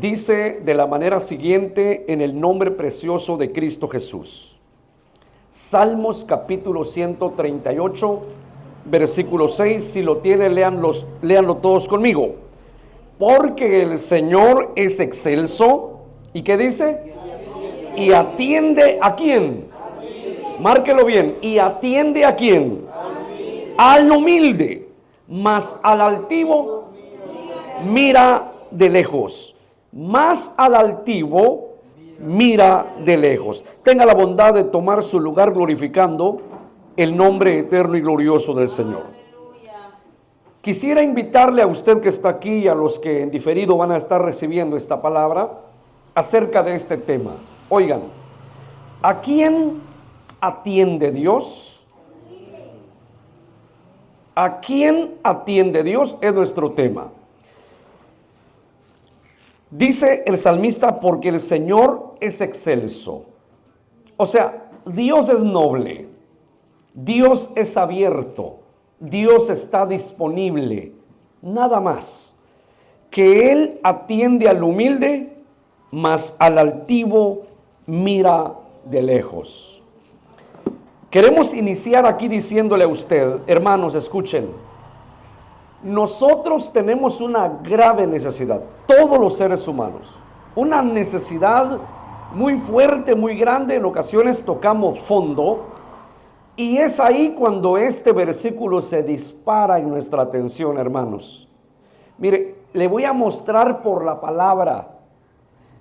dice de la manera siguiente en el nombre precioso de Cristo Jesús. Salmos capítulo 138, versículo 6, si lo tienen, léanlo todos conmigo. Porque el Señor es excelso, ¿y qué dice? Y atiende ¿a quién? Márquelo bien, y atiende ¿a quién? Al humilde, mas al altivo mira de lejos. Más al altivo mira de lejos. Tenga la bondad de tomar su lugar glorificando el nombre eterno y glorioso del Señor. Quisiera invitarle a usted que está aquí y a los que en diferido van a estar recibiendo esta palabra acerca de este tema. Oigan, ¿a quién atiende Dios? ¿A quién atiende Dios? Es nuestro tema. Dice el salmista, porque el Señor es excelso. O sea, Dios es noble, Dios es abierto, Dios está disponible. Nada más que Él atiende al humilde, mas al altivo mira de lejos. Queremos iniciar aquí diciéndole a usted, hermanos, escuchen. Nosotros tenemos una grave necesidad, todos los seres humanos, una necesidad muy fuerte, muy grande. En ocasiones tocamos fondo, y es ahí cuando este versículo se dispara en nuestra atención, hermanos. Mire, le voy a mostrar por la palabra,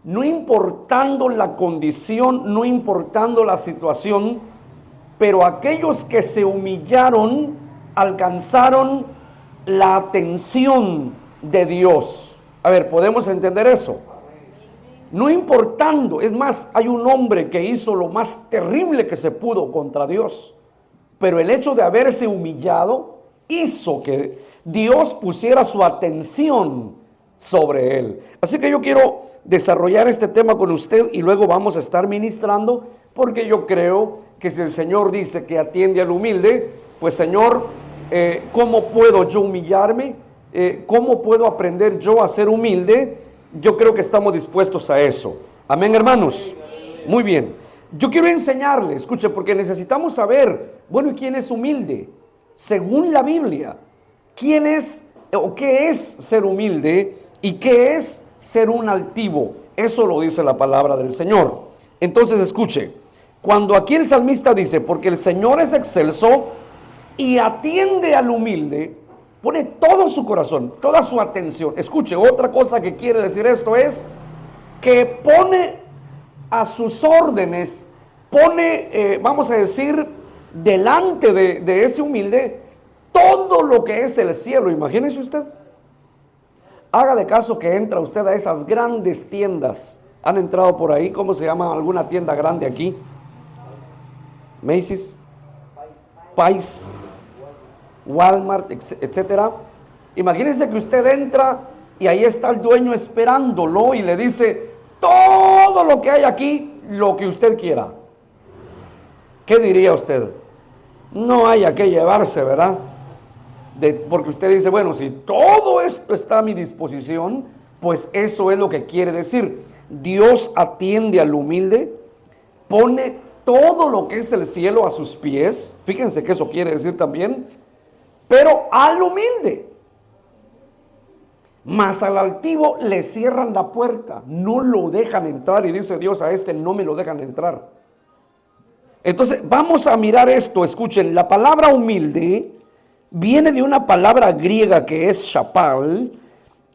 no importando la condición, no importando la situación, pero aquellos que se humillaron alcanzaron la atención de Dios. A ver, ¿podemos entender eso? No importando, es más, hay un hombre que hizo lo más terrible que se pudo contra Dios, pero el hecho de haberse humillado hizo que Dios pusiera su atención sobre él. Así que yo quiero desarrollar este tema con usted y luego vamos a estar ministrando, porque yo creo que si el Señor dice que atiende al humilde, pues Señor, ¿cómo puedo yo humillarme? ¿Cómo puedo aprender yo a ser humilde? Yo creo que estamos dispuestos a eso. Amén, hermanos. Muy bien. Yo quiero enseñarle, escuche, porque necesitamos saber, bueno, ¿y quién es humilde? Según la Biblia, ¿quién es o qué es ser humilde y qué es ser un altivo? Eso lo dice la palabra del Señor. Entonces, escuche, cuando aquí el salmista dice, porque el Señor es excelso y atiende al humilde, pone todo su corazón, toda su atención. Escuche, otra cosa que quiere decir esto es que pone a sus órdenes, pone, vamos a decir, delante de ese humilde, todo lo que es el cielo. Imagínese usted. Haga de caso que entra usted a esas grandes tiendas. ¿Han entrado por ahí? ¿Cómo se llama alguna tienda grande aquí? Macy's, Pais, Walmart, etcétera. Imagínense que usted entra y ahí está el dueño esperándolo y le dice todo lo que hay aquí, lo que usted quiera. ¿Qué diría usted? No haya que llevarse, ¿verdad? Porque usted dice, bueno, si todo esto está a mi disposición, pues eso es lo que quiere decir. Dios atiende al humilde, pone todo lo que es el cielo a sus pies. Fíjense que eso quiere decir también, pero al humilde. Mas al altivo le cierran la puerta, no lo dejan entrar, y dice Dios, a este no me lo dejan entrar. Entonces vamos a mirar esto. Escuchen, la palabra humilde viene de una palabra griega que es shapal,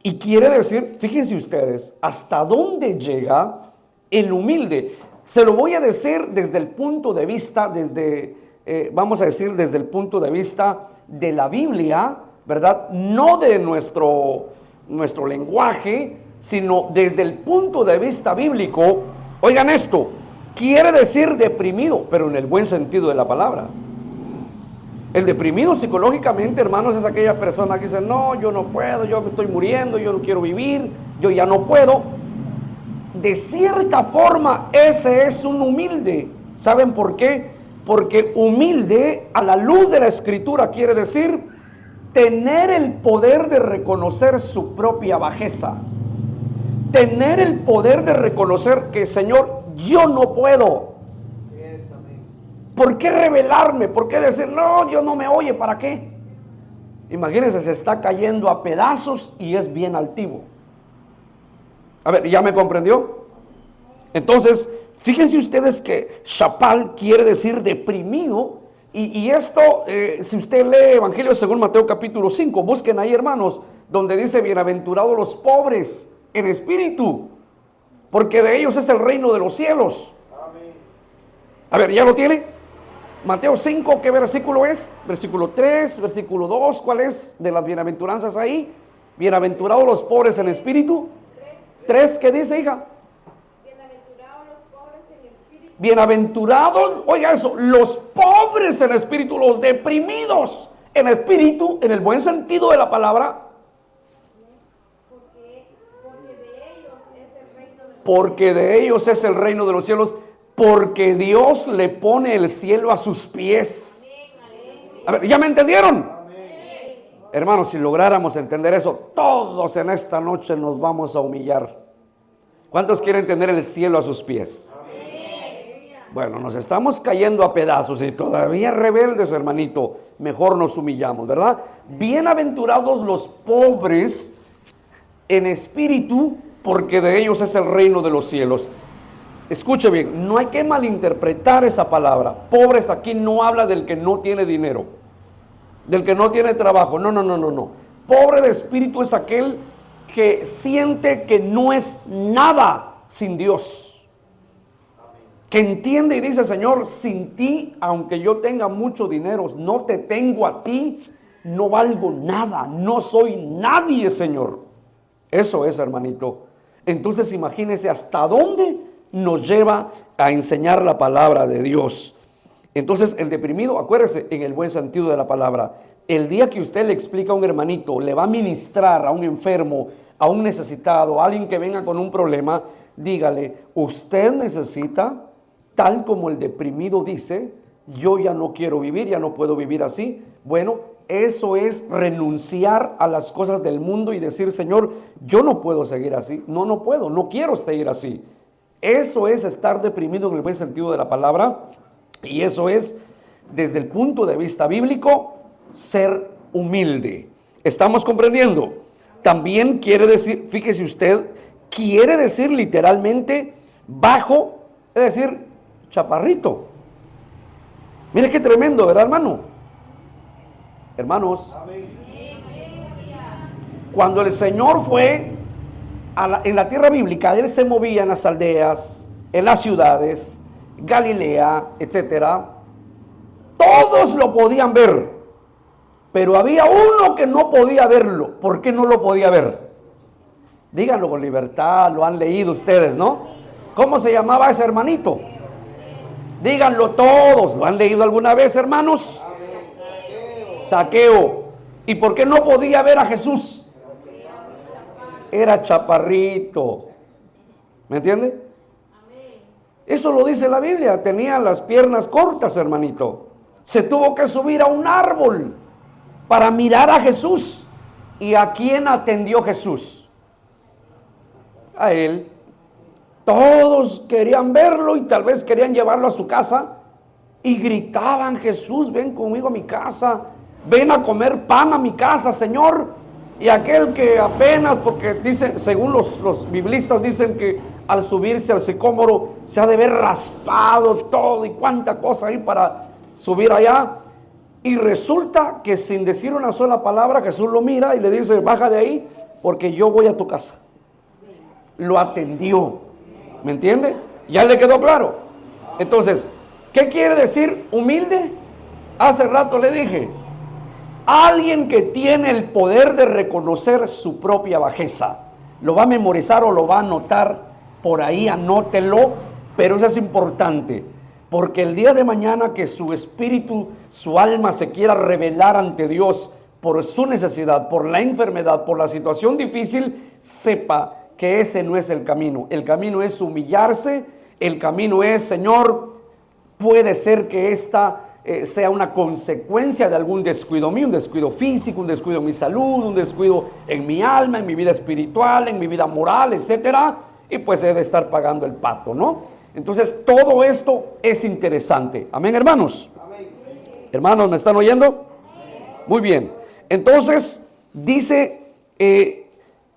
y quiere decir, fíjense ustedes, hasta dónde llega el humilde. Se lo voy a decir desde el punto de vista, vamos a decir desde el punto de vista de la Biblia, ¿verdad? No de nuestro lenguaje, sino desde el punto de vista bíblico. Oigan esto, quiere decir deprimido, pero en el buen sentido de la palabra. El deprimido psicológicamente, hermanos, es aquella persona que dice, no, yo no puedo, yo me estoy muriendo, yo no quiero vivir, yo ya no puedo. De cierta forma, ese es un humilde. ¿Saben por qué? Porque humilde, a la luz de la Escritura, quiere decir tener el poder de reconocer su propia bajeza, Tener el poder de reconocer que, Señor, yo no puedo. ¿Por qué rebelarme? ¿Por qué decir, no, Dios no me oye? ¿Para qué? Imagínense, se está cayendo a pedazos y es bien altivo. A ver, ¿ya me comprendió? Entonces, fíjense ustedes que Shapal quiere decir deprimido. Y esto, si usted lee Evangelio según Mateo capítulo 5, busquen ahí, hermanos, donde dice, bienaventurados los pobres en espíritu, porque de ellos es el reino de los cielos. A ver, ¿ya lo tiene? Mateo 5, ¿qué versículo es? Versículo 3, versículo 2, ¿cuál es de las bienaventuranzas ahí? Bienaventurados los pobres en espíritu. 3, ¿qué dice, hija? Bienaventurados los pobres en espíritu. Bienaventurados, oiga eso, los pobres en espíritu, los deprimidos en espíritu, en el buen sentido de la palabra. Porque de ellos es el reino de los cielos, porque Dios le pone el cielo a sus pies. A ver, ¿ya me entendieron? Hermanos, si lográramos entender eso, todos en esta noche nos vamos a humillar. ¿Cuántos quieren tener el cielo a sus pies? Bueno, nos estamos cayendo a pedazos y todavía rebeldes, hermanito. Mejor nos humillamos, ¿verdad? Bienaventurados los pobres en espíritu, porque de ellos es el reino de los cielos. Escuche bien, no hay que malinterpretar esa palabra. Pobres aquí no habla del que no tiene dinero, del que no tiene trabajo. No. Pobre de espíritu es aquel que siente que no es nada sin Dios. Que entiende y dice, Señor, sin ti, aunque yo tenga mucho dinero, no te tengo a ti, no valgo nada, no soy nadie, Señor. Eso es, hermanito. Entonces imagínese hasta dónde nos lleva a enseñar la palabra de Dios. Entonces el deprimido, acuérdese, en el buen sentido de la palabra, el día que usted le explica a un hermanito, le va a ministrar a un enfermo, a un necesitado, a alguien que venga con un problema, dígale, usted necesita, tal como el deprimido dice, yo ya no quiero vivir, ya no puedo vivir así. Bueno, eso es renunciar a las cosas del mundo y decir, Señor, yo no puedo seguir así, no puedo, no quiero seguir así. Eso es estar deprimido en el buen sentido de la palabra, y eso es, desde el punto de vista bíblico, ser humilde. ¿Estamos comprendiendo? También quiere decir, fíjese usted, quiere decir literalmente bajo, es decir, chaparrito. Mire qué tremendo, ¿verdad, hermano? Hermanos, cuando el Señor fue en la tierra bíblica, Él se movía en las aldeas, en las ciudades, Galilea, etcétera. Todos lo podían ver, pero había uno que no podía verlo. ¿Por qué no lo podía ver? Díganlo con libertad, lo han leído ustedes, ¿no? ¿Cómo se llamaba ese hermanito? Díganlo todos, ¿lo han leído alguna vez, hermanos? Zaqueo. ¿Y por qué no podía ver a Jesús? Era chaparrito. ¿Me entiende? Eso lo dice la Biblia. Tenía las piernas cortas, hermanito. Se tuvo que subir a un árbol para mirar a Jesús. ¿Y a quién atendió Jesús? A él. Todos querían verlo y tal vez querían llevarlo a su casa y gritaban, Jesús, ven conmigo a mi casa, ven a comer pan a mi casa, Señor. Y aquel que apenas, porque dicen, según los biblistas dicen que al subirse al sicómoro se ha de ver raspado todo y cuánta cosa hay para subir allá. Y resulta que sin decir una sola palabra Jesús lo mira y le dice, baja de ahí porque yo voy a tu casa. Lo atendió. ¿Me entiende? ¿Ya le quedó claro? Entonces, ¿qué quiere decir humilde? Hace rato le dije, alguien que tiene el poder de reconocer su propia bajeza. Lo va a memorizar o lo va a anotar por ahí, anótelo, pero eso es importante, porque el día de mañana que su espíritu, su alma se quiera revelar ante Dios por su necesidad, por la enfermedad, por la situación difícil, sepa que ese no es el camino. El camino es humillarse, el camino es, Señor, puede ser que esta sea una consecuencia de algún descuido mío, un descuido físico, un descuido en mi salud, un descuido en mi alma, en mi vida espiritual, en mi vida moral, etcétera, y pues he de estar pagando el pato, ¿no? Entonces todo esto es interesante. Amén, hermanos. Amén. Hermanos, ¿me están oyendo? Muy bien. Entonces dice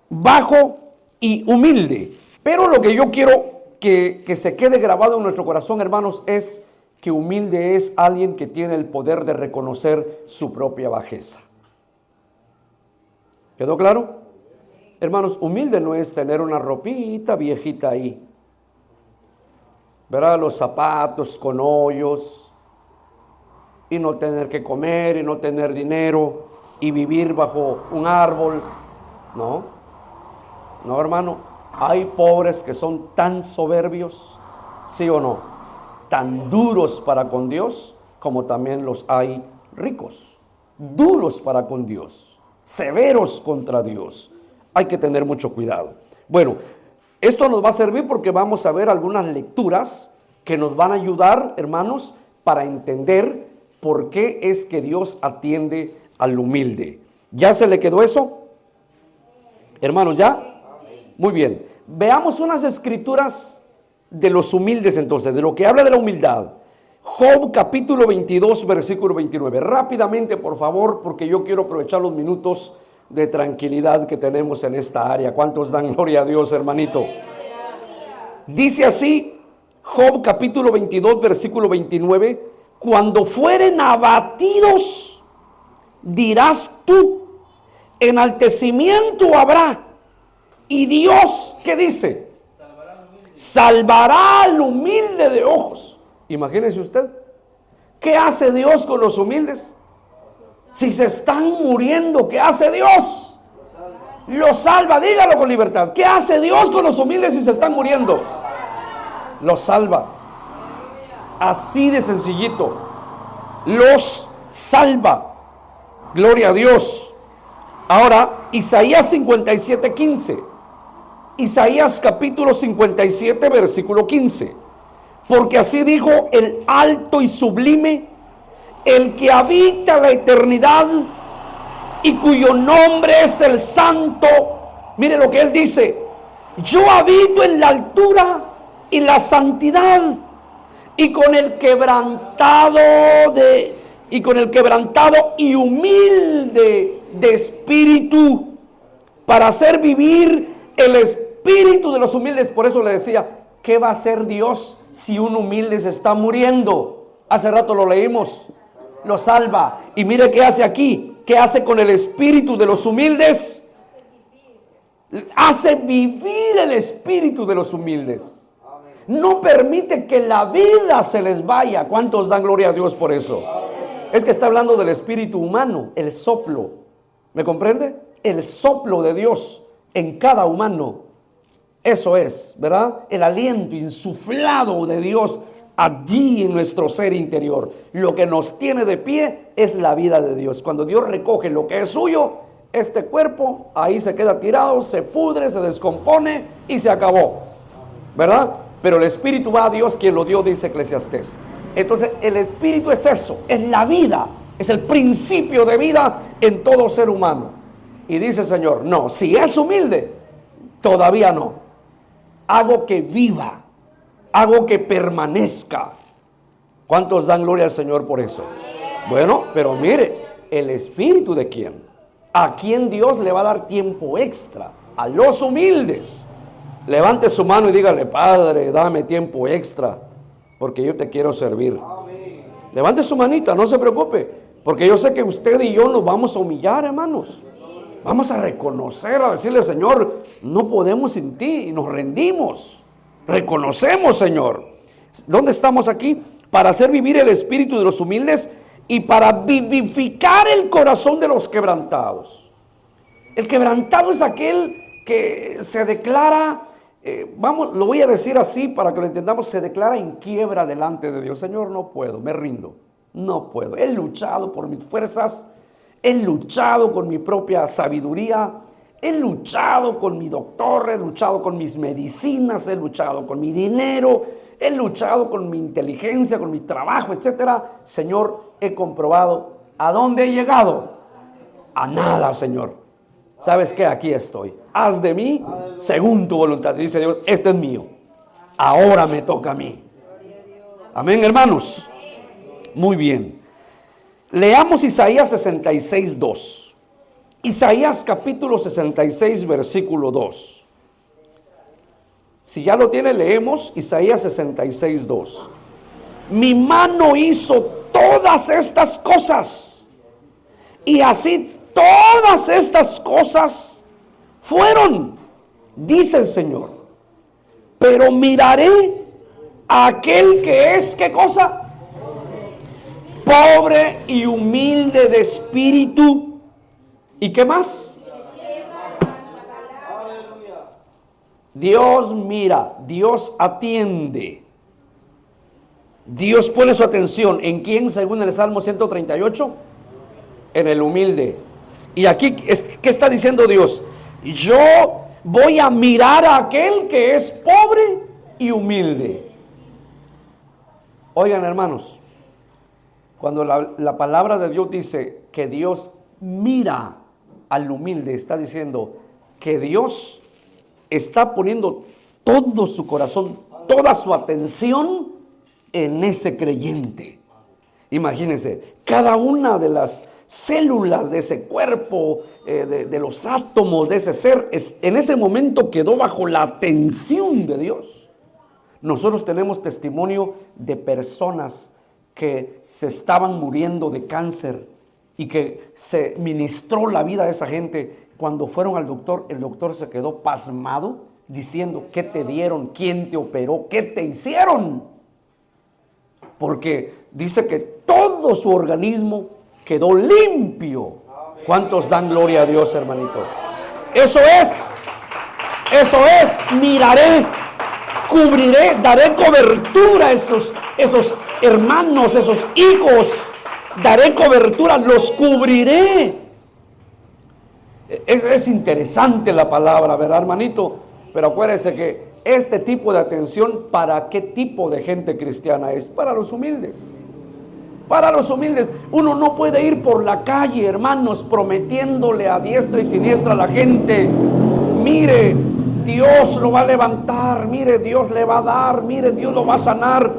bajo y humilde. Pero lo que yo quiero que se quede grabado en nuestro corazón, hermanos, es que humilde es alguien que tiene el poder de reconocer su propia bajeza. ¿Quedó claro? Hermanos, humilde no es tener una ropita viejita ahí, ¿verdad? Los zapatos con hoyos, y no tener que comer, y no tener dinero, y vivir bajo un árbol. No, no, hermano, hay pobres que son tan soberbios, ¿sí o no? Tan duros para con Dios, como también los hay ricos, duros para con Dios, severos contra Dios. Hay que tener mucho cuidado. Bueno, esto nos va a servir porque vamos a ver algunas lecturas que nos van a ayudar, hermanos, para entender por qué es que Dios atiende al humilde. ¿Ya se le quedó eso? Hermanos, ¿ya? Muy bien. Veamos unas escrituras de los humildes entonces, de lo que habla de la humildad. Job capítulo 22, versículo 29. Rápidamente, por favor, porque yo quiero aprovechar los minutos de tranquilidad que tenemos en esta área. ¿Cuántos dan gloria a Dios, hermanito? Dice así, Job capítulo 22, versículo 29. Cuando fueren abatidos, dirás tú, enaltecimiento habrá. Y Dios, ¿qué dice? Salvará al humilde de ojos. Imagínese usted, ¿qué hace Dios con los humildes? Si se están muriendo, ¿qué hace Dios? Los salva, dígalo con libertad. ¿Qué hace Dios con los humildes si se están muriendo? Los salva. Así de sencillito. Los salva. Gloria a Dios. Ahora, Isaías 57:15. Isaías capítulo 57, versículo 15. Porque así dijo el alto y sublime, el que habita la eternidad y cuyo nombre es el santo. Mire lo que él dice: yo habito en la altura y la santidad, y con el quebrantado y humilde de espíritu, para hacer vivir el espíritu de los humildes. Por eso le decía, ¿qué va a hacer Dios si un humilde se está muriendo? Hace rato lo leímos. Lo salva. Y mire qué hace aquí. ¿Qué hace con el espíritu de los humildes? Hace vivir el espíritu de los humildes. No permite que la vida se les vaya. ¿Cuántos dan gloria a Dios por eso? Es que está hablando del espíritu humano, el soplo. ¿Me comprende? El soplo de Dios en cada humano. Eso es, ¿verdad? El aliento insuflado de Dios allí en nuestro ser interior. Lo que nos tiene de pie es la vida de Dios. Cuando Dios recoge lo que es suyo, este cuerpo ahí se queda tirado, se pudre, se descompone y se acabó, ¿verdad? Pero el espíritu va a Dios quien lo dio, dice Eclesiastés. Entonces el espíritu es eso, es la vida, es el principio de vida en todo ser humano. Y dice el Señor, no, si es humilde, todavía no. Hago que viva, hago que permanezca. ¿Cuántos dan gloria al Señor por eso? Bueno, pero mire, ¿el espíritu de quién? ¿A quién Dios le va a dar tiempo extra? A los humildes. Levante su mano y dígale, Padre, dame tiempo extra, porque yo te quiero servir. Levante su manita, no se preocupe, porque yo sé que usted y yo nos vamos a humillar, hermanos. Vamos a reconocer, a decirle, Señor, no podemos sin ti, y nos rendimos. Reconocemos, Señor. ¿Dónde estamos aquí? Para hacer vivir el espíritu de los humildes y para vivificar el corazón de los quebrantados. El quebrantado es aquel que se declara, lo voy a decir así para que lo entendamos, se declara en quiebra delante de Dios. Señor, no puedo, me rindo, no puedo. He luchado por mis fuerzas, he luchado con mi propia sabiduría, he luchado con mi doctor, he luchado con mis medicinas, he luchado con mi dinero, he luchado con mi inteligencia, con mi trabajo, etcétera. Señor, he comprobado. ¿A dónde he llegado? A nada, Señor. ¿Sabes qué? Aquí estoy. Haz de mí según tu voluntad. Dice Dios, este es mío. Ahora me toca a mí. Amén, hermanos. Muy bien. Leamos Isaías 66, 2. Isaías capítulo 66, versículo 2. Si ya lo tiene, leemos Isaías 66, 2. Mi mano hizo todas estas cosas, y así todas estas cosas fueron, dice el Señor. Pero miraré a aquel que es, ¿qué cosa? Pobre y humilde de espíritu. ¿Y qué más? Dios mira, Dios atiende. Dios pone su atención. ¿En quién? Según el Salmo 138. En el humilde. Y aquí, ¿qué está diciendo Dios? Yo voy a mirar a aquel que es pobre y humilde. Oigan, hermanos, cuando la palabra de Dios dice que Dios mira al humilde, está diciendo que Dios está poniendo todo su corazón, toda su atención en ese creyente. Imagínense, cada una de las células de ese cuerpo, de los átomos de ese ser, en ese momento quedó bajo la atención de Dios. Nosotros tenemos testimonio de personas que se estaban muriendo de cáncer y que se ministró la vida de esa gente. Cuando fueron al doctor, el doctor se quedó pasmado diciendo, ¿qué te dieron? ¿Quién te operó? ¿Qué te hicieron? Porque dice que todo su organismo quedó limpio. ¿Cuántos dan gloria a Dios, hermanito? Eso es, miraré, cubriré, daré cobertura a esos hermanos, esos hijos, daré cobertura, los cubriré. Es interesante la palabra, ¿verdad, hermanito? Pero acuérdese que este tipo de atención, ¿para qué tipo de gente cristiana es? Para los humildes. Para los humildes. Uno no puede ir por la calle, hermanos, prometiéndole a diestra y siniestra a la gente, mire, Dios lo va a levantar, mire, Dios le va a dar, mire, Dios lo va a sanar.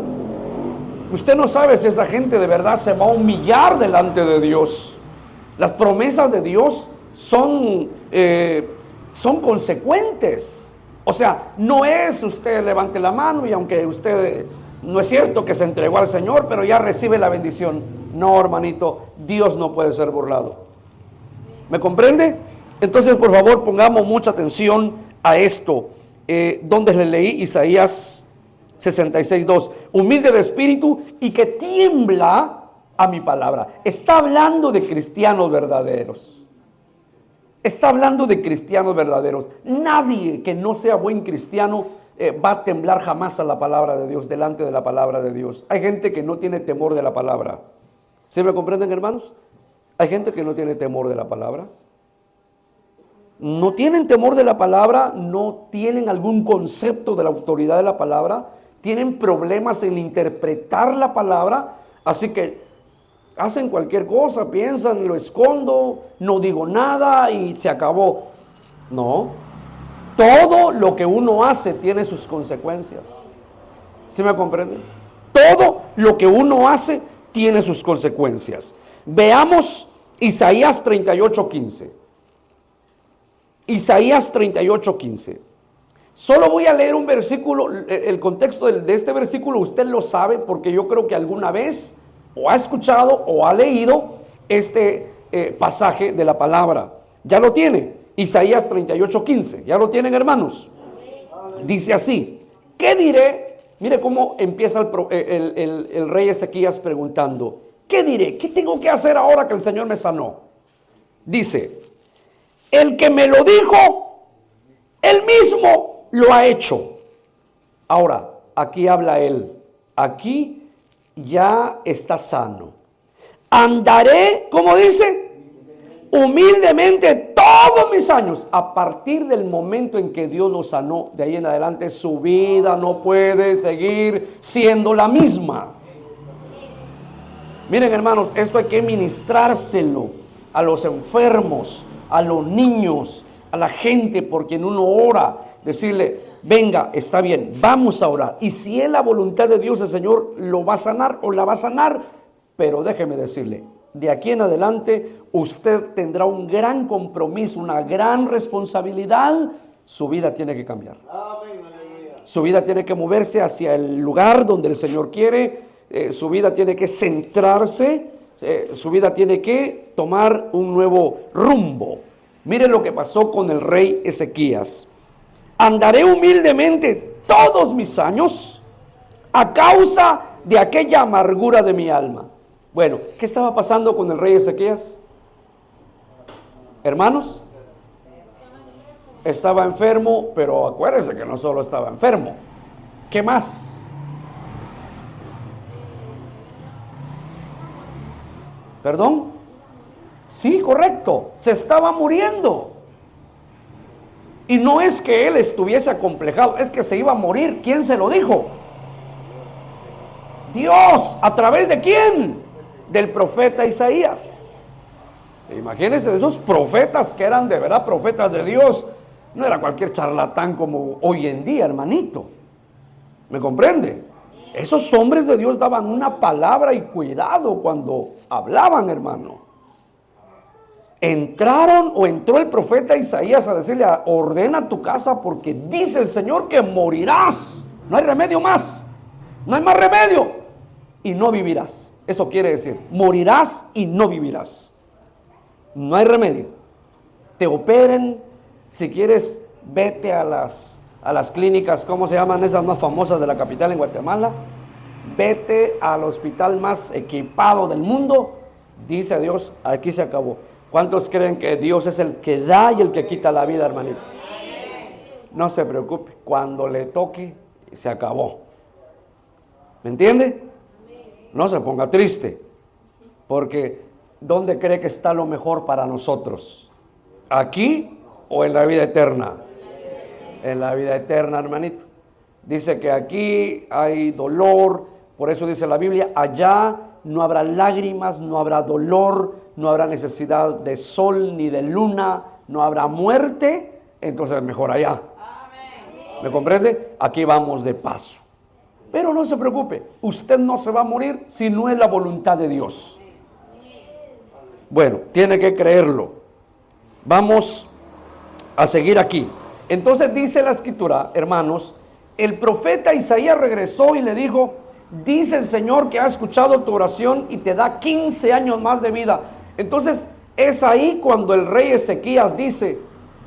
Usted no sabe si esa gente de verdad se va a humillar delante de Dios. Las promesas de Dios son consecuentes. O sea, no es usted levante la mano y aunque usted no es cierto que se entregó al Señor, pero ya recibe la bendición. No, hermanito, Dios no puede ser burlado. ¿Me comprende? Entonces, por favor, pongamos mucha atención a esto. Donde le leí Isaías 66:2. Humilde de espíritu y que tiembla a mi palabra. Está hablando de cristianos verdaderos. Está hablando de cristianos verdaderos. Nadie que no sea buen cristiano va a temblar jamás a la palabra de Dios, delante de la palabra de Dios. Hay gente que no tiene temor de la palabra. ¿Sí me comprenden, hermanos? Hay gente que no tiene temor de la palabra. No tienen temor de la palabra, no tienen algún concepto de la autoridad de la palabra, tienen problemas en interpretar la palabra, así que hacen cualquier cosa, piensan, lo escondo, no digo nada y se acabó. No, todo lo que uno hace tiene sus consecuencias. ¿Sí me comprenden? Todo lo que uno hace tiene sus consecuencias. Veamos Isaías 38:15. Isaías 38:15. Solo voy a leer un versículo, el contexto de este versículo usted lo sabe porque yo creo que alguna vez o ha escuchado o ha leído este pasaje de la palabra. Ya lo tiene, Isaías 38:15. ¿Ya lo tienen, hermanos? Dice así, ¿qué diré? Mire cómo empieza el rey Ezequías preguntando, ¿qué diré? ¿Qué tengo que hacer ahora que el Señor me sanó? Dice, el que me lo dijo, él mismo lo ha hecho. Ahora, aquí habla él. Aquí ya está sano. Andaré, ¿cómo dice? humildemente todos mis años. A partir del momento en que Dios lo sanó, de ahí en adelante su vida no puede seguir siendo la misma. Miren, hermanos, esto hay que ministrárselo a los enfermos, a los niños, a la gente por quien uno ora. Decirle, venga, está bien, vamos a orar. Y si es la voluntad de Dios, el Señor lo va a sanar o la va a sanar. Pero déjeme decirle, de aquí en adelante usted tendrá un gran compromiso, una gran responsabilidad. Su vida tiene que cambiar. Su vida tiene que moverse hacia el lugar donde el Señor quiere. Su vida tiene que centrarse. Su vida tiene que tomar un nuevo rumbo. Mire lo que pasó con el rey Ezequías. Andaré humildemente todos mis años a causa de aquella amargura de mi alma. Bueno, ¿qué estaba pasando con el rey Ezequías? Hermanos, estaba enfermo, pero acuérdense que no solo estaba enfermo. ¿Qué más? ¿Perdón? Sí, correcto. Se estaba muriendo. Y no es que él estuviese acomplejado, es que se iba a morir. ¿Quién se lo dijo? Dios. ¿A través de quién? Del profeta Isaías. Imagínense de esos profetas que eran de verdad profetas de Dios. No era cualquier charlatán como hoy en día, hermanito. ¿Me comprende? Esos hombres de Dios daban una palabra y cuidado cuando hablaban, hermano. Entró el profeta Isaías a decirle, ordena tu casa porque dice el Señor que morirás. No hay remedio más. No hay más remedio. Y no vivirás. Eso quiere decir, morirás y no vivirás. No hay remedio. Te operen, si quieres, vete a las clínicas, ¿cómo se llaman esas más famosas de la capital en Guatemala? Vete al hospital más equipado del mundo. Dice Dios, aquí se acabó. ¿Cuántos creen que Dios es el que da y el que quita la vida, hermanito? No se preocupe, cuando le toque, se acabó. ¿Me entiende? No se ponga triste, porque ¿dónde cree que está lo mejor para nosotros? ¿Aquí o en la vida eterna? En la vida eterna, hermanito. Dice que aquí hay dolor, por eso dice la Biblia, allá no habrá lágrimas, no habrá dolor, no habrá necesidad de sol ni de luna, no habrá muerte, entonces mejor allá. ¿Me comprende? Aquí vamos de paso. Pero no se preocupe, usted no se va a morir si no es la voluntad de Dios. Bueno, tiene que creerlo. Vamos a seguir aquí. Entonces dice la escritura, hermanos, el profeta Isaías regresó y le dijo, dice el Señor que ha escuchado tu oración y te da 15 años más de vida. Entonces es ahí cuando el rey Ezequías dice,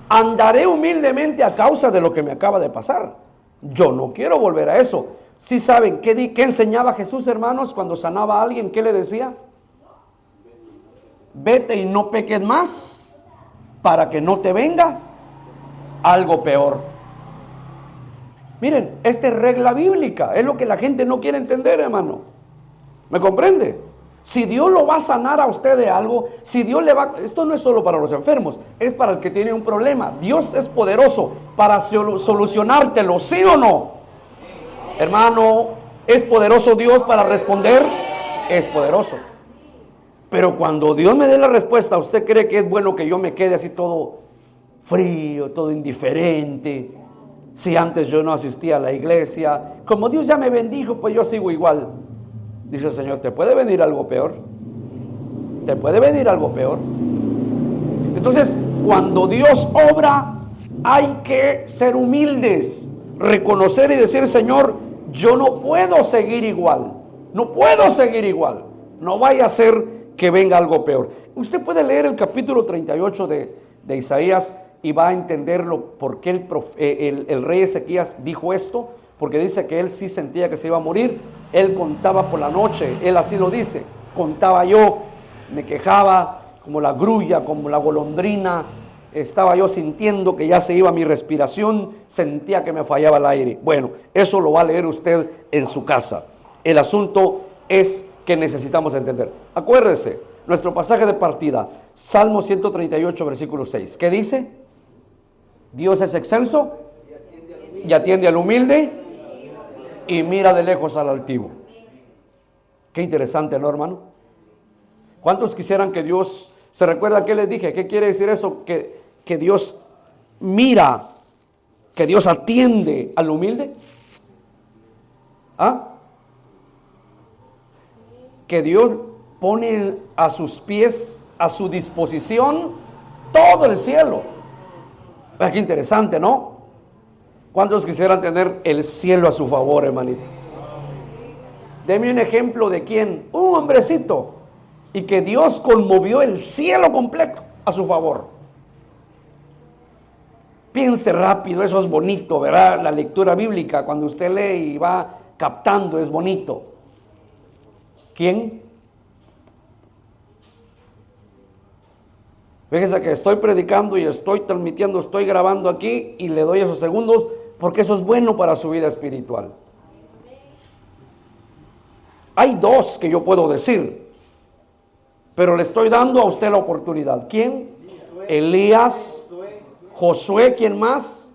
andaré humildemente a causa de lo que me acaba de pasar. Yo no quiero volver a eso. ¿Sí saben qué enseñaba Jesús, hermanos, cuando sanaba a alguien? ¿Qué le decía? Vete y no peques más para que no te venga algo peor. Miren, esta es regla bíblica, es lo que la gente no quiere entender, hermano. ¿Me comprende? Si Dios lo va a sanar a usted de algo, si Dios le va... Esto no es solo para los enfermos, es para el que tiene un problema. Dios es poderoso para solucionártelo, ¿sí o no? Hermano, ¿es poderoso Dios para responder? Es poderoso. Pero cuando Dios me dé la respuesta, ¿usted cree que es bueno que yo me quede así todo frío, todo indiferente? Si antes yo no asistía a la iglesia, como Dios ya me bendijo, pues yo sigo igual. Dice el Señor, ¿te puede venir algo peor? ¿Te puede venir algo peor? Entonces, cuando Dios obra, hay que ser humildes, reconocer y decir, Señor, yo no puedo seguir igual, no puedo seguir igual, no vaya a ser que venga algo peor. Usted puede leer el capítulo 38 de Isaías y va a entenderlo por qué el rey Ezequías dijo esto, porque dice que él sí sentía que se iba a morir. Él contaba por la noche, él así lo dice, contaba yo, me quejaba como la grulla, como la golondrina, estaba yo sintiendo que ya se iba mi respiración, sentía que me fallaba el aire. Bueno, eso lo va a leer usted en su casa. El asunto es que necesitamos entender. Acuérdese, nuestro pasaje de partida, Salmo 138, versículo 6. ¿Qué dice? Dios es excelso y atiende al humilde y mira de lejos al altivo. Qué interesante, ¿no, hermano? ¿Cuántos quisieran que Dios, se recuerda que les dije? ¿Qué quiere decir eso? Que Dios mira, que Dios atiende al humilde. ¿Ah? Que Dios pone a sus pies, a su disposición, todo el cielo. Qué interesante, ¿no? ¿Cuántos quisieran tener el cielo a su favor, hermanito? Deme un ejemplo de quién. Un hombrecito. Y que Dios conmovió el cielo completo a su favor. Piense rápido, eso es bonito, ¿verdad? La lectura bíblica, cuando usted lee y va captando, es bonito. ¿Quién? Fíjese que estoy predicando y estoy transmitiendo, estoy grabando aquí y le doy esos segundos porque eso es bueno para su vida espiritual. Hay dos que yo puedo decir, pero le estoy dando a usted la oportunidad. ¿Quién? Elías, Josué, ¿quién más?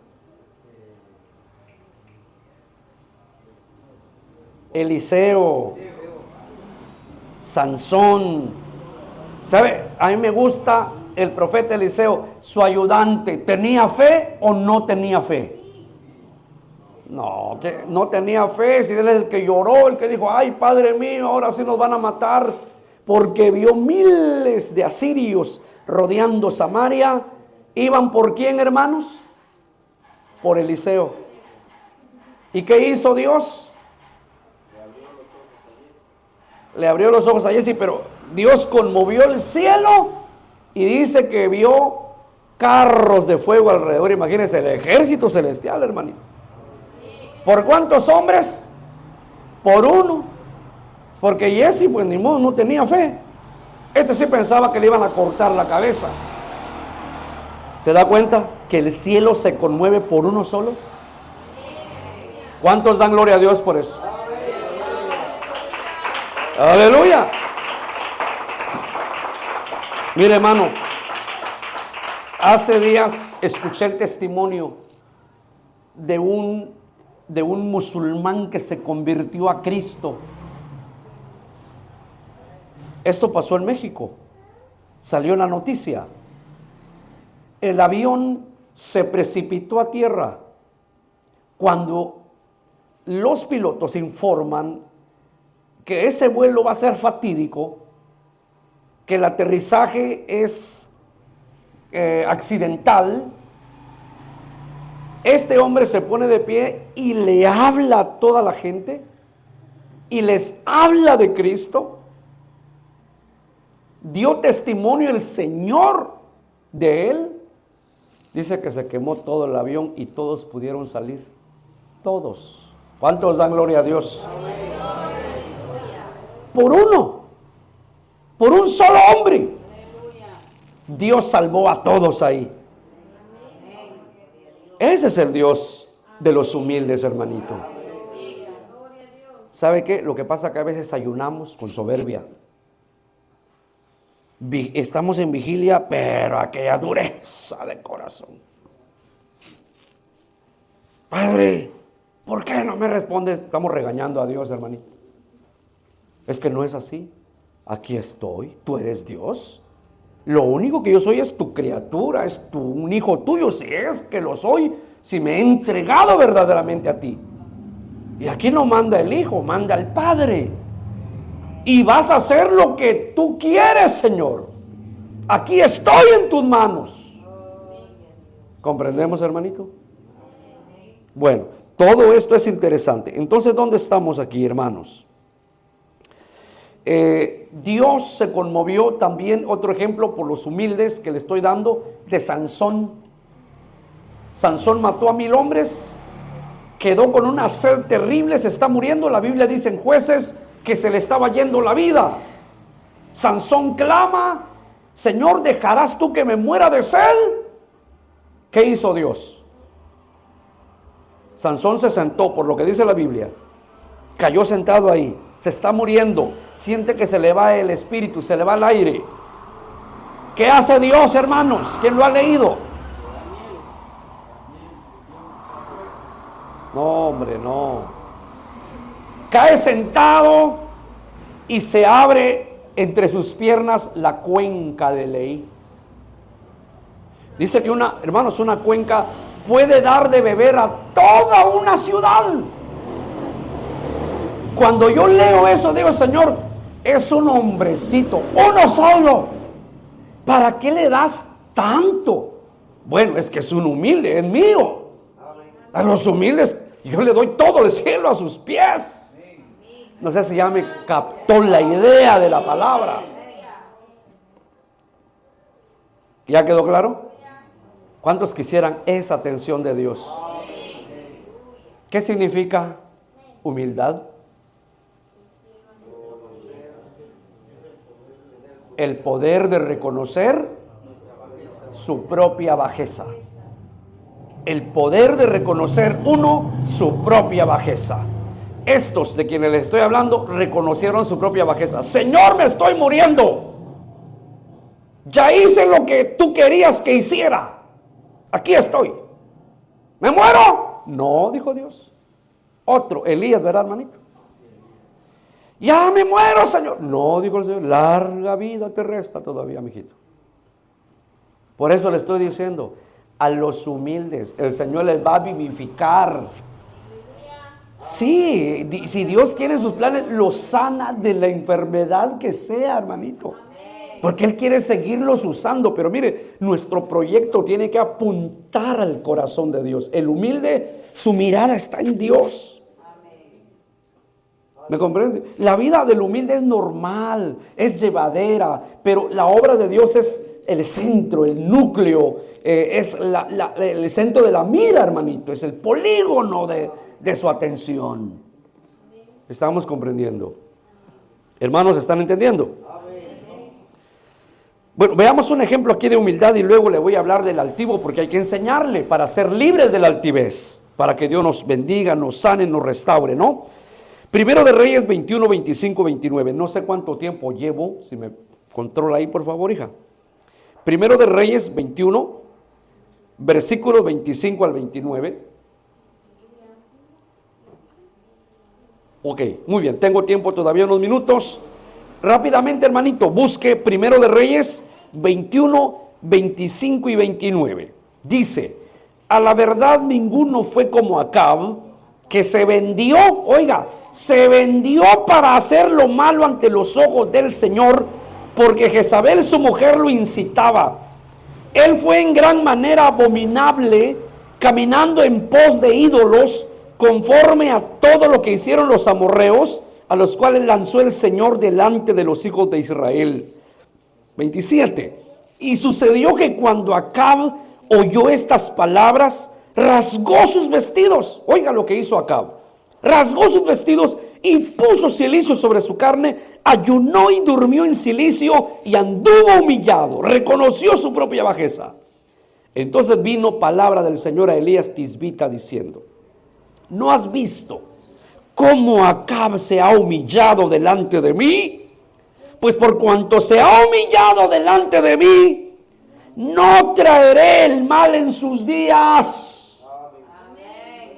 Eliseo, Sansón. ¿Sabe? A mí me gusta el profeta Eliseo, su ayudante. ¿Tenía fe o no tenía fe? No, que no tenía fe. Si él es el que lloró, el que dijo, ay, Padre mío, ahora sí nos van a matar, porque vio miles de asirios rodeando Samaria. ¿Iban por quién, hermanos? Por Eliseo. ¿Y qué hizo Dios? Le abrió los ojos a Jesse, pero Dios conmovió el cielo y dice que vio carros de fuego alrededor. Imagínense el ejército celestial, hermanito. ¿Por cuántos hombres? Por uno. Porque Jesse, pues ni modo, no tenía fe. Este sí pensaba que le iban a cortar la cabeza. ¿Se da cuenta que el cielo se conmueve por uno solo? ¿Cuántos dan gloria a Dios por eso? ¡Aleluya! Mire, hermano, hace días escuché el testimonio de un musulmán que se convirtió a Cristo. Esto pasó en México. Salió en la noticia. El avión se precipitó a tierra. Cuando los pilotos informan que ese vuelo va a ser fatídico, que el aterrizaje es accidental, este hombre se pone de pie y le habla a toda la gente y les habla de Cristo. Dio testimonio el Señor de él. Dice que se quemó todo el avión y todos pudieron salir. Todos. ¿Cuántos dan gloria a Dios? Por uno, por un solo hombre, Dios salvó a todos ahí. Ese es el Dios de los humildes, hermanito. ¿Sabe qué? Lo que pasa es que a veces ayunamos con soberbia. Estamos en vigilia, pero aquella dureza de corazón. Padre, ¿por qué no me respondes? Estamos regañando a Dios, hermanito. Es que no es así. Aquí estoy, tú eres Dios. Lo único que yo soy es tu criatura, es un hijo tuyo, si es que lo soy, si me he entregado verdaderamente a ti. Y aquí no manda el hijo, manda el Padre. Y vas a hacer lo que tú quieres, Señor. Aquí estoy en tus manos. ¿Comprendemos, hermanito? Bueno, todo esto es interesante. Entonces, ¿dónde estamos aquí, hermanos? Dios se conmovió también, otro ejemplo por los humildes que le estoy dando, de Sansón. Sansón mató a 1000 hombres, quedó con una sed terrible, se está muriendo. La Biblia dice en Jueces que se le estaba yendo la vida. Sansón clama: Señor, ¿dejarás tú que me muera de sed? ¿Qué hizo Dios? Sansón se sentó, por lo que dice la Biblia, cayó sentado ahí. se está muriendo, siente que se le va el espíritu, se le va el aire. ¿Qué hace Dios, hermanos? ¿Quién lo ha leído? No, hombre, no. Cae sentado y se abre entre sus piernas la cuenca de Lehi. Dice que hermanos, una cuenca puede dar de beber a toda una ciudad. Cuando yo leo eso, digo, Señor, es un hombrecito, uno solo. ¿Para qué le das tanto? Bueno, es que es un humilde, es mío. A los humildes yo le doy todo el cielo a sus pies. No sé si ya me captó la idea de la palabra. ¿Ya quedó claro? ¿Cuántos quisieran esa atención de Dios? ¿Qué significa humildad? El poder de reconocer su propia bajeza. El poder de reconocer su propia bajeza. Estos de quienes les estoy hablando reconocieron su propia bajeza. Señor, me estoy muriendo. Ya hice lo que tú querías que hiciera. Aquí estoy. ¿Me muero? No, dijo Dios. Otro, Elías, ¿verdad, hermanito? Ya me muero, Señor. No, dijo el Señor, larga vida te resta todavía, mijito. Por eso le estoy diciendo, a los humildes el Señor les va a vivificar. Sí, si Dios quiere sus planes, los sana de la enfermedad que sea, hermanito. Porque Él quiere seguirlos usando. Pero mire, nuestro proyecto tiene que apuntar al corazón de Dios. El humilde, su mirada está en Dios. ¿Me comprende? La vida del humilde es normal, es llevadera, pero la obra de Dios es el centro, el núcleo, es el centro de la mira, hermanito, es el polígono de su atención. ¿Estamos comprendiendo? Hermanos, ¿están entendiendo? Bueno, veamos un ejemplo aquí de humildad y luego le voy a hablar del altivo, porque hay que enseñarle para ser libres de la altivez, para que Dios nos bendiga, nos sane, nos restaure, ¿no? Primero de Reyes 21, 25, 29. No sé cuánto tiempo llevo. Si me controla ahí, por favor, hija. Primero de Reyes 21, versículos 25 al 29. Ok, muy bien. Tengo tiempo todavía, unos minutos. Rápidamente, hermanito, busque Primero de Reyes 21, 25 y 29. Dice: a la verdad ninguno fue como Acab, que se vendió, oiga, se vendió para hacer lo malo ante los ojos del Señor, porque Jezabel su mujer lo incitaba. Él fue en gran manera abominable, caminando en pos de ídolos, conforme a todo lo que hicieron los amorreos, a los cuales lanzó el Señor delante de los hijos de Israel. 27. Y sucedió que cuando Acab oyó estas palabras, rasgó sus vestidos. Oiga lo que hizo Acab. Rasgó sus vestidos y puso cilicio sobre su carne, ayunó y durmió en cilicio y anduvo humillado, reconoció su propia bajeza. Entonces vino palabra del Señor a Elías Tisbita diciendo: ¿no has visto cómo Acab se ha humillado delante de mí? Pues por cuanto se ha humillado delante de mí, no traeré el mal en sus días.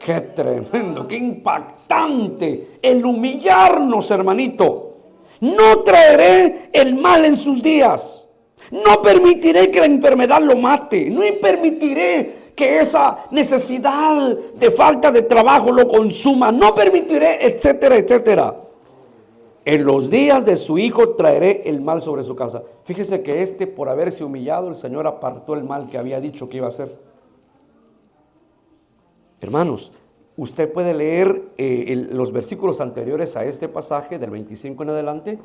Qué tremendo, qué impactante el humillarnos, hermanito. No traeré el mal en sus días. No permitiré que la enfermedad lo mate. No permitiré que esa necesidad de falta de trabajo lo consuma. No permitiré, etcétera, etcétera. En los días de su hijo traeré el mal sobre su casa. Fíjese que por haberse humillado, el Señor apartó el mal que había dicho que iba a hacer. Hermanos, usted puede leer los versículos anteriores a este pasaje del 25 en adelante,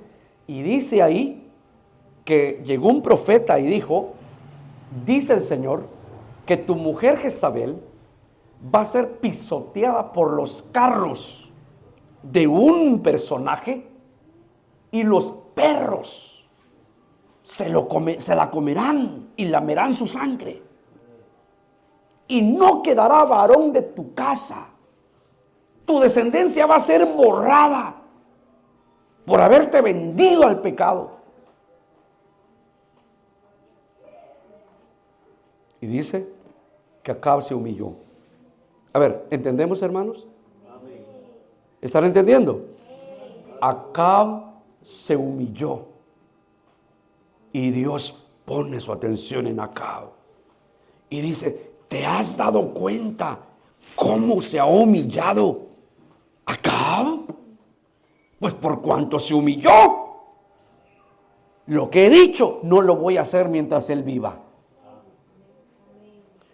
y dice ahí que llegó un profeta y dijo: dice el Señor que tu mujer Jezabel va a ser pisoteada por los carros de un personaje, y los perros se la comerán y lamerán su sangre. Y no quedará varón de tu casa. Tu descendencia va a ser borrada. por haberte vendido al pecado. Y dice que Acab se humilló. A ver, ¿entendemos, hermanos? ¿Están entendiendo? Acab se humilló. Y Dios pone su atención en Acab. Y dice, ¿te has dado cuenta cómo se ha humillado Acab? Pues por cuanto se humilló, lo que he dicho no lo voy a hacer mientras él viva.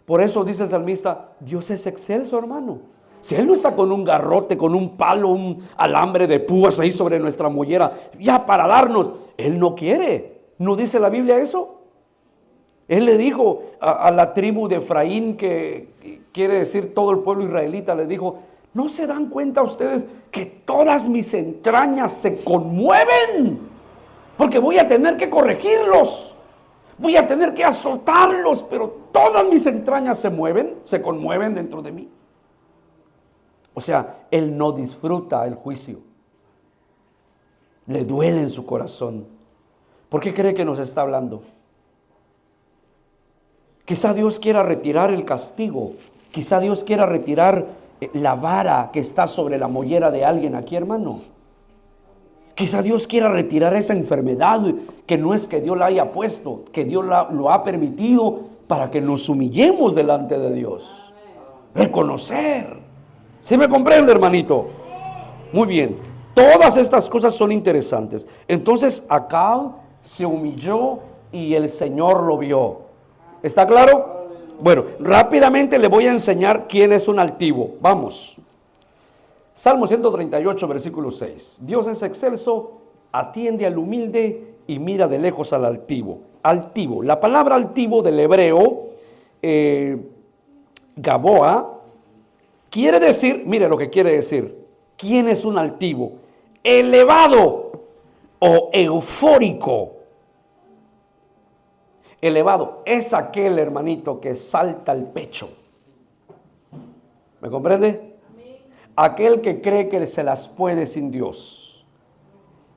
Por eso dice el salmista, Dios es excelso, hermano. Si Él no está con un garrote, con un palo, un alambre de púas ahí sobre nuestra mollera, ya para darnos, Él no quiere. ¿No dice la Biblia eso? Él le dijo a la tribu de Efraín, que quiere decir todo el pueblo israelita, le dijo, ¿no se dan cuenta ustedes que todas mis entrañas se conmueven? Porque voy a tener que corregirlos, voy a tener que azotarlos, pero todas mis entrañas se conmueven dentro de mí. O sea, él no disfruta el juicio, le duele en su corazón. ¿Por qué cree que nos está hablando? Quizá Dios quiera retirar el castigo, quizá Dios quiera retirar la vara que está sobre la mollera de alguien aquí, hermano. Quizá Dios quiera retirar esa enfermedad que no es que Dios la haya puesto, que Dios lo ha permitido para que nos humillemos delante de Dios. Reconocer. ¿Sí me comprende, hermanito? Muy bien. Todas estas cosas son interesantes. Entonces Acab se humilló y el Señor lo vio. ¿Está claro? Bueno, rápidamente le voy a enseñar quién es un altivo. Vamos. Salmo 138, versículo 6. Dios es excelso, atiende al humilde y mira de lejos al altivo. Altivo. La palabra altivo del hebreo, Gaboa, quiere decir, mire lo que quiere decir. ¿Quién es un altivo? Elevado o eufórico. Elevado es aquel, hermanito, que salta al pecho. ¿Me comprende? Aquel que cree que se las puede sin Dios,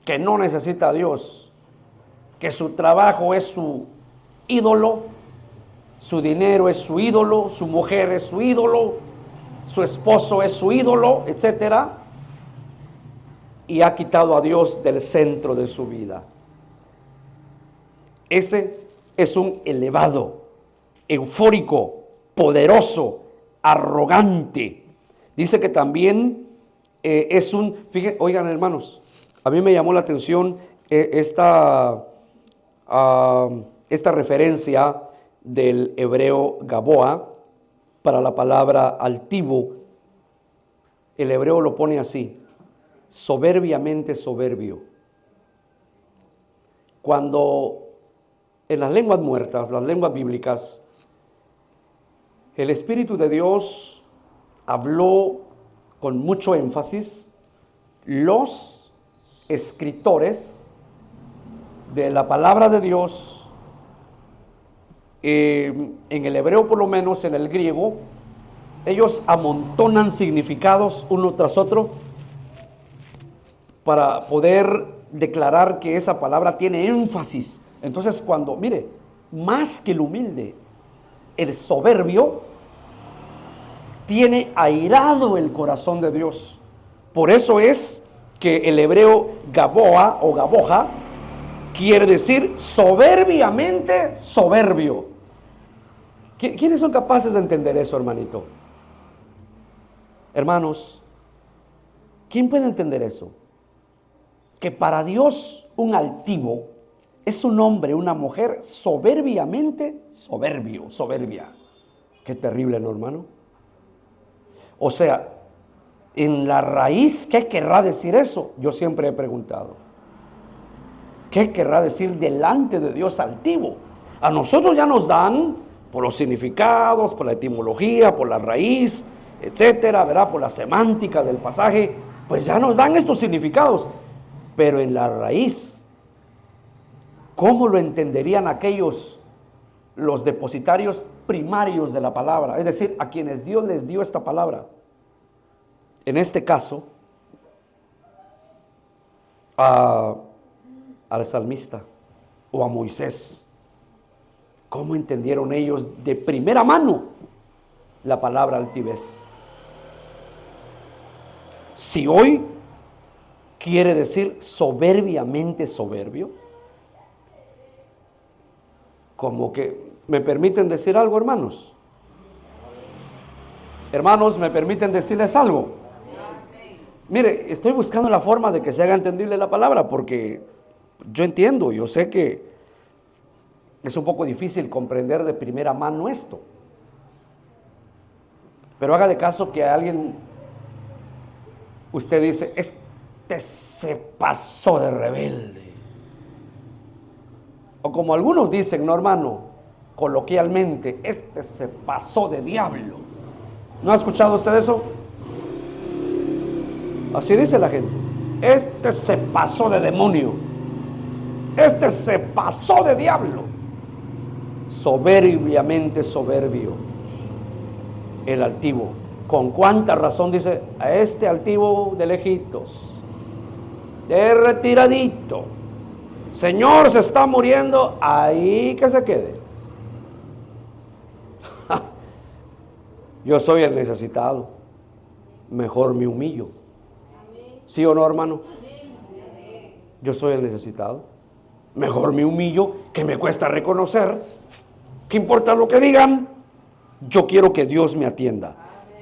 que no necesita a Dios, que su trabajo es su ídolo, su dinero es su ídolo, su mujer es su ídolo, su esposo es su ídolo, etcétera, y ha quitado a Dios del centro de su vida. Ese es un elevado, eufórico, poderoso, arrogante. Dice que también es un, fíjense, oigan hermanos, a mí me llamó la atención esta referencia del hebreo Gaboa para la palabra altivo. El hebreo lo pone así: soberbiamente soberbio. Cuando en las lenguas muertas, las lenguas bíblicas, el Espíritu de Dios habló con mucho énfasis, los escritores de la palabra de Dios, en el hebreo por lo menos, en el griego, ellos amontonan significados uno tras otro para poder declarar que esa palabra tiene énfasis. Entonces cuando, mire, más que el humilde, el soberbio tiene airado el corazón de Dios. Por eso es que el hebreo Gaboa o Gaboja quiere decir soberbiamente soberbio. ¿Quiénes son capaces de entender eso, hermanito? Hermanos, ¿quién puede entender eso? Que para Dios un altivo es un hombre, una mujer soberbiamente soberbio, soberbia. Qué terrible, ¿no, hermano? O sea, en la raíz, ¿qué querrá decir eso? Yo siempre he preguntado. ¿Qué querrá decir delante de Dios altivo? A nosotros ya nos dan, por los significados, por la etimología, por la raíz, etcétera, ¿verdad? Por la semántica del pasaje, pues ya nos dan estos significados. Pero en la raíz, ¿cómo lo entenderían aquellos, los depositarios primarios de la palabra? Es decir, a quienes Dios les dio esta palabra. En este caso, a, al salmista o a Moisés. ¿Cómo entendieron ellos de primera mano la palabra altivez? Si hoy quiere decir soberbiamente soberbio, como que, ¿me permiten decir algo, hermanos? Hermanos, ¿me permiten decirles algo? Mire, estoy buscando la forma de que se haga entendible la palabra, porque yo entiendo, yo sé que es un poco difícil comprender de primera mano esto. Pero haga de caso que a alguien, usted dice, este se pasó de rebelde. O como algunos dicen, no, hermano, coloquialmente, este se pasó de diablo. ¿No ha escuchado usted eso? Así dice la gente. Este se pasó de demonio. Este se pasó de diablo. Soberbiamente soberbio. El altivo. ¿Con cuánta razón dice a este altivo de lejitos? De retiradito. Señor, se está muriendo. Ahí que se quede. Yo soy el necesitado. Mejor me humillo. ¿Sí o no, hermano? Yo soy el necesitado. Mejor me humillo, que me cuesta reconocer. ¿Qué importa lo que digan? Yo quiero que Dios me atienda.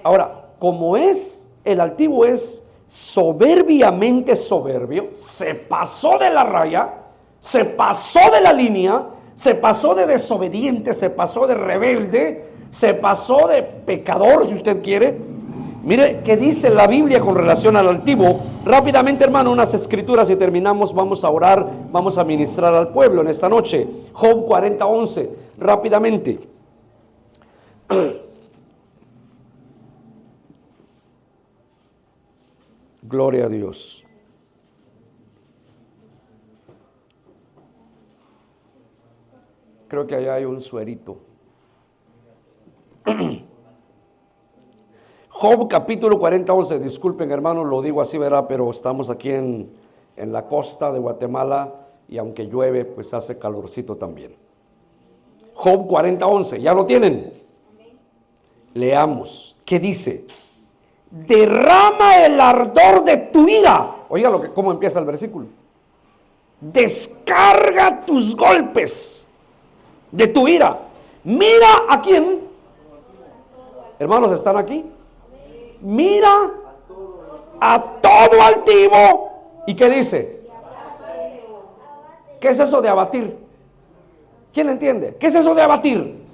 Ahora, como es, el altivo es soberbiamente soberbio, se pasó de la raya, se pasó de la línea, se pasó de desobediente, se pasó de rebelde, se pasó de pecador, si usted quiere. Mire qué dice la Biblia con relación al altivo. Rápidamente, hermano, unas escrituras y terminamos. Vamos a orar, vamos a ministrar al pueblo en esta noche. Job 40:11, rápidamente. Gloria a Dios. Creo que allá hay un suerito. Job capítulo 40:11. Disculpen, hermanos, lo digo así, ¿verdad? Pero estamos aquí en la costa de Guatemala y aunque llueve, pues hace calorcito también. Job 40:11. ¿Ya lo tienen? Leamos. ¿Qué dice? Derrama el ardor de tu ira. Oiga cómo empieza el versículo. Descarga tus golpes de tu ira. Mira a quién. Hermanos, ¿están aquí? Mira a todo altivo. ¿Y qué dice? ¿Qué es eso de abatir? ¿Quién entiende? ¿Qué es eso de abatir?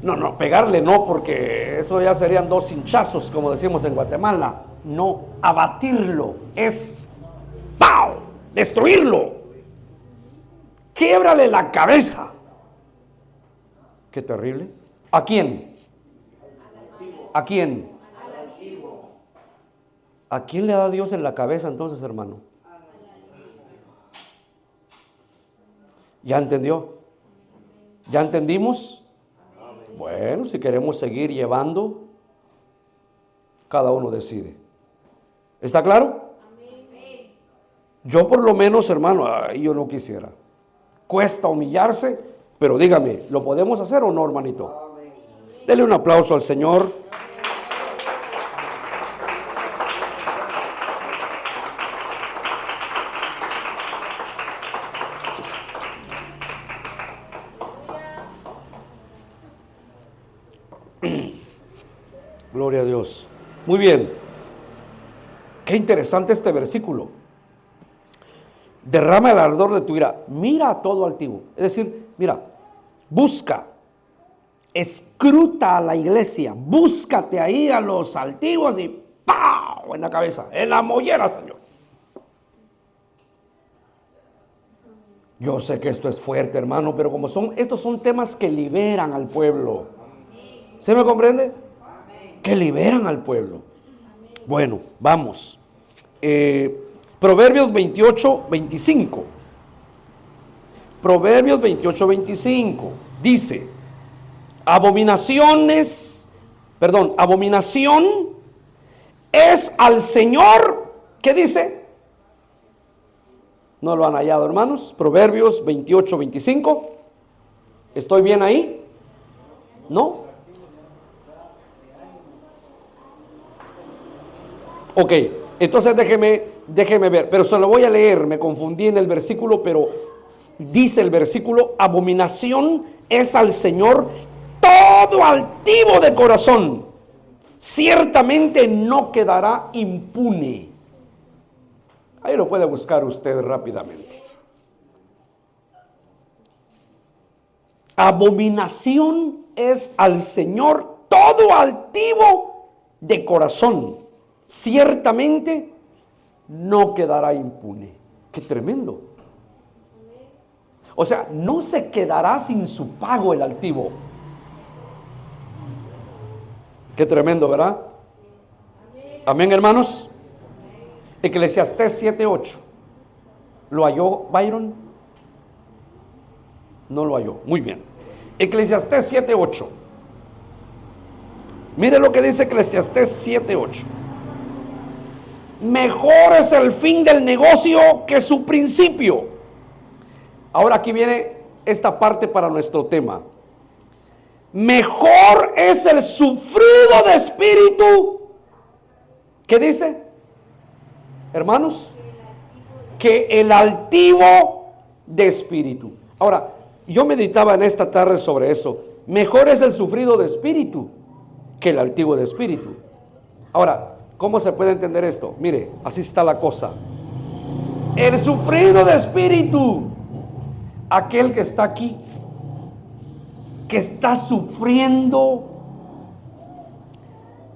No, pegarle no, porque eso ya serían dos hinchazos, como decimos en Guatemala. No, abatirlo es ¡pau! Destruirlo. Quiebrale la cabeza. Qué terrible. ¿A quién? ¿A quién? ¿A quién le da Dios en la cabeza entonces, hermano? ¿Ya entendió? ¿Ya entendimos? Bueno, si queremos seguir llevando, cada uno decide. ¿Está claro? Yo por lo menos, hermano, yo no quisiera. Cuesta humillarse, pero dígame, ¿lo podemos hacer o no, hermanito? Dele un aplauso al Señor. Gloria a Dios. Muy bien. Qué interesante este versículo. Derrama el ardor de tu ira. Mira a todo altivo. Es decir, mira, busca, escruta a la iglesia, búscate ahí a los altivos y ¡pau! En la cabeza, en la mollera, Señor. Yo sé que esto es fuerte, hermano, pero como estos son temas que liberan al pueblo. ¿Se me comprende? Que liberan al pueblo. Bueno, vamos. Proverbios 28:25. Proverbios 28:25 dice: abominación es al Señor ¿Qué dice? ¿No lo han hallado, hermanos? Proverbios 28, 25. ¿Estoy bien ahí? ¿No? Ok, entonces déjeme ver, pero se lo voy a leer, me confundí en el versículo, pero dice el versículo: abominación es al Señor todo altivo de corazón, ciertamente no quedará impune. Ahí lo puede buscar usted rápidamente. Abominación es al Señor todo altivo de corazón, ciertamente no quedará impune. Qué tremendo. O sea, no se quedará sin su pago el altivo. Qué tremendo, ¿verdad? Amén, hermanos. Eclesiastés 7:8. ¿Lo halló Byron? No lo halló. Muy bien. Eclesiastés 7:8. Mire lo que dice Eclesiastés 7:8. Mejor es el fin del negocio que su principio. Ahora aquí viene esta parte para nuestro tema. Mejor es el sufrido de espíritu. ¿Qué dice, hermanos? Que el altivo de espíritu. Ahora, yo meditaba en esta tarde sobre eso. Mejor es el sufrido de espíritu que el altivo de espíritu. Ahora, ¿cómo se puede entender esto? Mire, así está la cosa. El sufrido de espíritu, aquel que está aquí, que está sufriendo,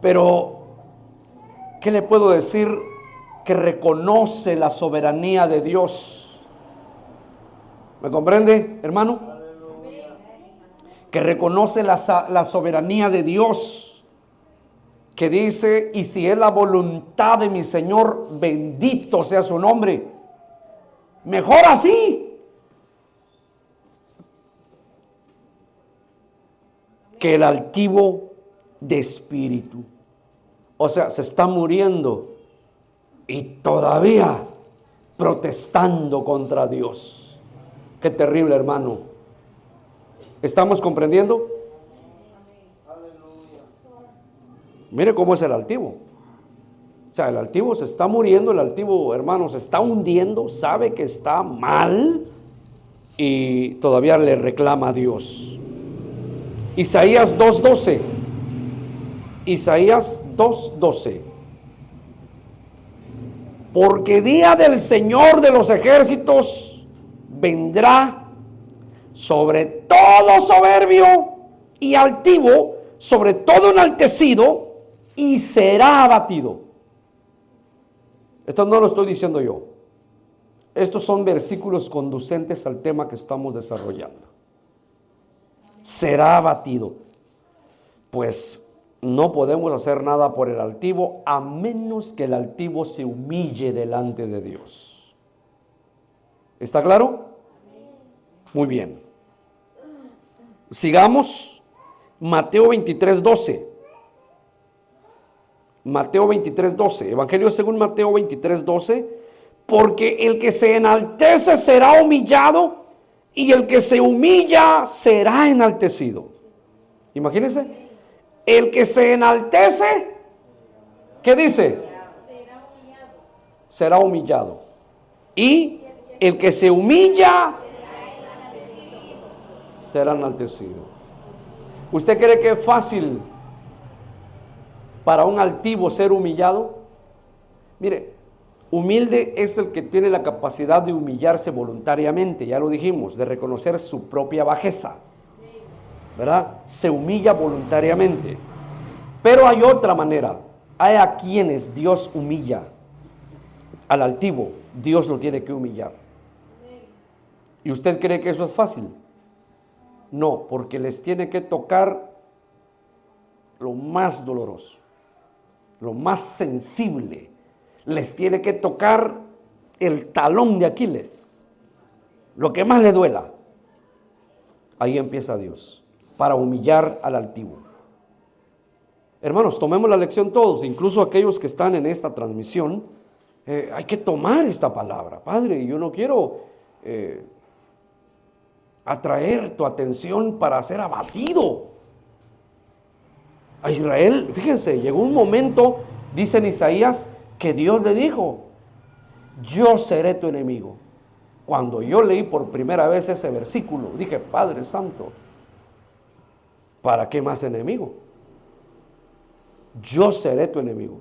pero ¿qué le puedo decir? Que reconoce la soberanía de Dios. ¿Me comprende, hermano? Que reconoce la soberanía de Dios, que dice: y si es la voluntad de mi Señor, bendito sea su nombre. Mejor así que el altivo de espíritu. O sea, se está muriendo y todavía protestando contra Dios. Qué terrible, hermano. ¿Estamos comprendiendo? Mire cómo es el altivo. O sea, el altivo se está muriendo, el altivo, hermano, se está hundiendo, sabe que está mal y todavía le reclama a Dios. Isaías 2:12. Isaías 2:12. Porque día del Señor de los ejércitos vendrá sobre todo soberbio y altivo, sobre todo enaltecido, y será abatido. Esto no lo estoy diciendo yo. Estos son versículos conducentes al tema que estamos desarrollando. Será abatido. Pues no podemos hacer nada por el altivo a menos que el altivo se humille delante de Dios. ¿Está claro? Muy bien. Sigamos. Mateo 23:12. Mateo 23:12. Evangelio según Mateo 23:12. Porque el que se enaltece será humillado, y el que se humilla será enaltecido. Imagínense. El que se enaltece, ¿qué dice? Será humillado. Y el que se humilla será enaltecido. ¿Usted cree que es fácil para un altivo ser humillado? Mire, humilde es el que tiene la capacidad de humillarse voluntariamente, ya lo dijimos, de reconocer su propia bajeza, ¿verdad? Se humilla voluntariamente. Pero hay otra manera. Hay a quienes Dios humilla. Al altivo, Dios lo tiene que humillar. ¿Y usted cree que eso es fácil? No, porque les tiene que tocar lo más doloroso, lo más sensible. Les tiene que tocar el talón de Aquiles, lo que más le duela. Ahí empieza Dios, para humillar al altivo. Hermanos, tomemos la lección todos, incluso aquellos que están en esta transmisión. hay que tomar esta palabra. Padre, yo no quiero atraer tu atención para ser abatido. A Israel, fíjense, llegó un momento, dice en Isaías, que Dios le dijo: yo seré tu enemigo. Cuando yo leí por primera vez ese versículo, dije: Padre Santo, ¿para qué más enemigo? Yo seré tu enemigo.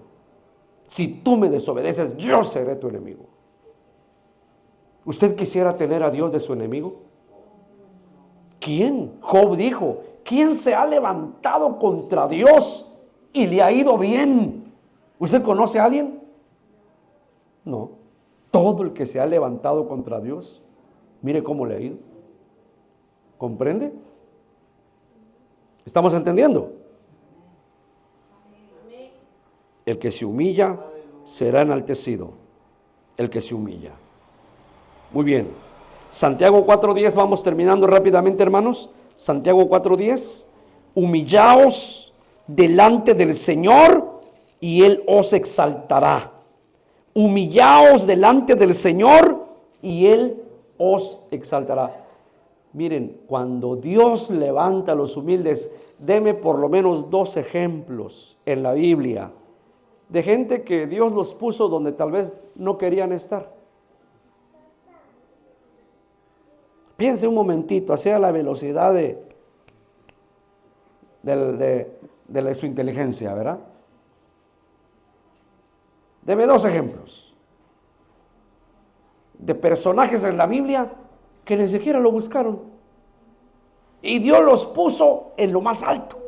Si tú me desobedeces, yo seré tu enemigo. ¿Usted quisiera tener a Dios de su enemigo? ¿Quién? Job dijo: ¿quién se ha levantado contra Dios y le ha ido bien? ¿Usted conoce a alguien? No. Todo el que se ha levantado contra Dios, mire cómo le ha ido. ¿Comprende? ¿Estamos entendiendo? El que se humilla será enaltecido. El que se humilla. Muy bien. Santiago 4:10, vamos terminando rápidamente, hermanos. Santiago 4:10. Humillaos delante del Señor y Él os exaltará. Humillaos delante del Señor y Él os exaltará. Miren, cuando Dios levanta a los humildes, deme por lo menos 2 ejemplos en la Biblia de gente que Dios los puso donde tal vez no querían estar. Piense un momentito, así a la velocidad de su inteligencia, ¿verdad? Deme 2 ejemplos de personajes en la Biblia que ni siquiera lo buscaron y Dios los puso en lo más alto.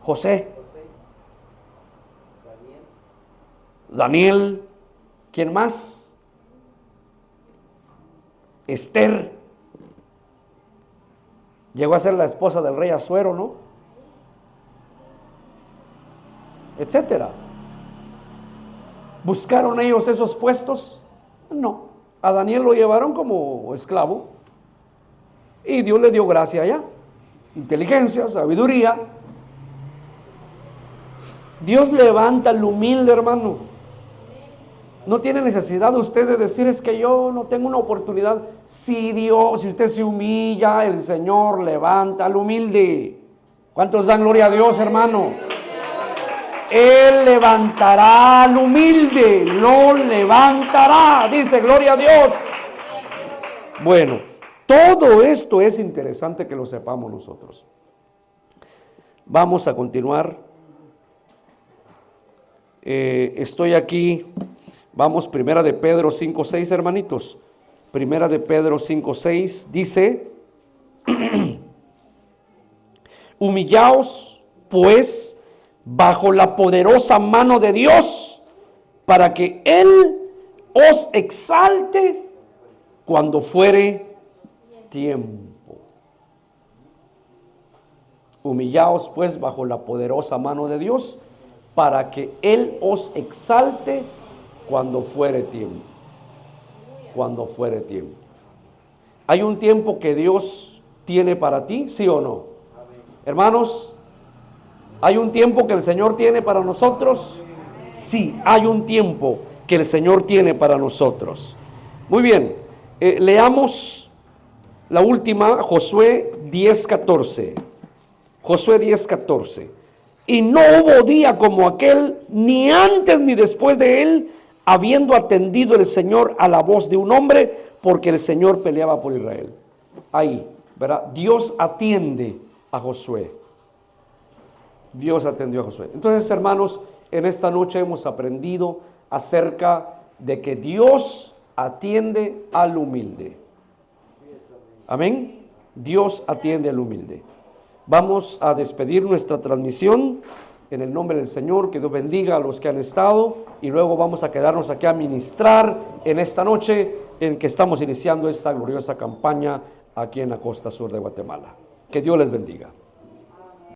José, Daniel, ¿quién más? Esther, llegó a ser la esposa del rey Asuero, ¿no? Etcétera. ¿Buscaron ellos esos puestos? No. A Daniel lo llevaron como esclavo y Dios le dio gracia allá, inteligencia, sabiduría. Dios levanta al humilde, hermano. No tiene necesidad usted de decir: es que yo no tengo una oportunidad. Si usted se humilla, el Señor levanta al humilde. ¿Cuántos dan gloria a Dios, hermano? Él levantará al humilde, lo levantará, dice, gloria a Dios. Bueno, todo esto es interesante que lo sepamos nosotros. Vamos a continuar. Estoy aquí, vamos, Primera de Pedro 5:6, hermanitos. Primera de Pedro 5:6 dice: humillaos pues bajo la poderosa mano de Dios, para que Él os exalte cuando fuere tiempo. Humillaos pues bajo la poderosa mano de Dios, para que Él os exalte cuando fuere tiempo. Cuando fuere tiempo. ¿Hay un tiempo que Dios tiene para ti? ¿Sí o no? Hermanos, ¿hay un tiempo que el Señor tiene para nosotros? Sí, hay un tiempo que el Señor tiene para nosotros. Muy bien, leamos la última, Josué 10:14. Josué 10:14. Y no hubo día como aquel, ni antes ni después de él, habiendo atendido el Señor a la voz de un hombre, porque el Señor peleaba por Israel. Ahí, ¿verdad? Dios atiende a Josué. Dios atendió a Josué. Entonces, hermanos, en esta noche hemos aprendido acerca de que Dios atiende al humilde. Amén. Dios atiende al humilde. Vamos a despedir nuestra transmisión en el nombre del Señor. Que Dios bendiga a los que han estado, y luego vamos a quedarnos aquí a ministrar en esta noche en que estamos iniciando esta gloriosa campaña aquí en la costa sur de Guatemala. Que Dios les bendiga.